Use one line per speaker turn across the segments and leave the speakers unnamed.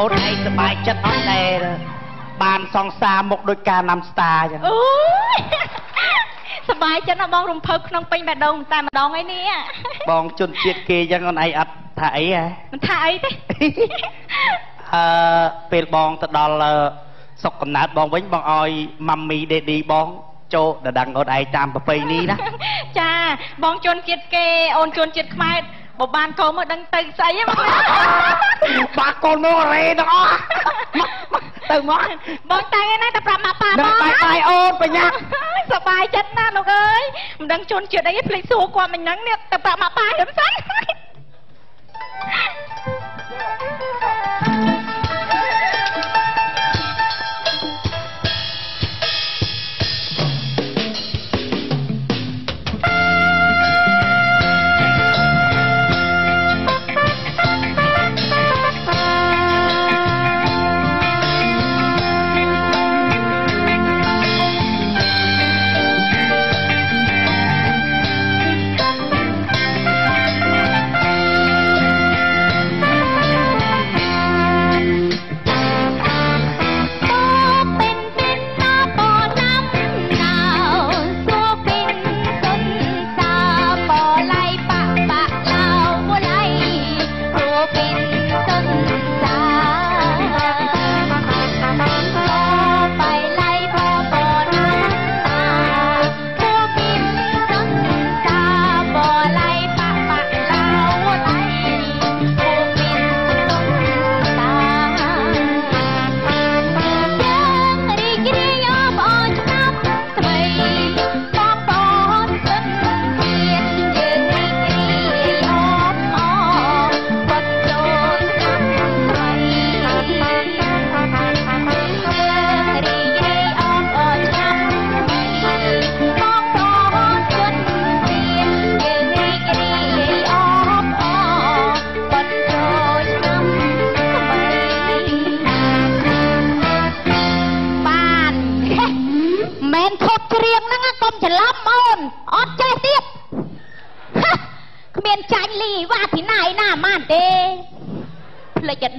អូនឯងសប្បាយចិត្តអត់ដែរបានសង្សារមកដោយការណាំស្តាចឹង
អូយសប្បាយចិត្តណាស់បងរំភើបក្នុងពេញបេះដូងតែម្ដងឯនេះ
បងជនជាតិគេចឹងអូនឯងអត់ថាអីហ៎
មិនថាអីទេ
ពេលបងទៅដល់សុកកំណើតបងវិញបងឲ្យម៉ាំមីដេឌីបងចូលដណ្ដឹងអូនឯងតាមប្រពៃណីណា
ចាបងជនជាតិគេអូនជនជាតិខ្មែរបើបានកូនមកដឹងទៅស្អីហ្នឹង
បាក់កូនមករេទាំងអស់ទៅមក
បងតែឯណាតែប្រាប់ម៉ាក់ប៉ាបង
បាយអូនបញ្ញា
សប្បាយចិត្តណាស់លោកអើយមិនដឹងជនជាតិអីភ្លេចសួរគាត់មិញហ្នឹងនេះតែប្រាប់ម៉ាក់ប៉ាខ្ញុំសិន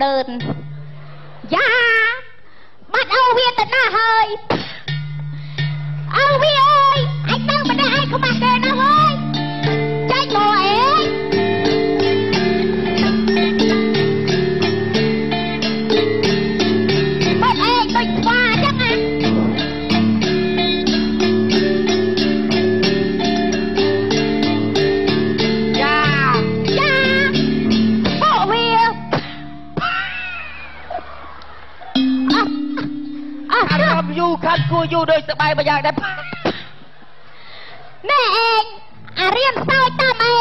เดินยาบัดเอาเวียนแต่หน้าเฮยเอาเวียเอ้ยไอ้ตั้งมาได้ไอ้เขามาเดินนะเฮ้ยใจโง่เอ้ยบัดเอ้ยไปกว่าจังอ่ะอยู่คันกูอยู่โดยสบายบางอย่างได้แม่เองเรียนเศร้าตามเอง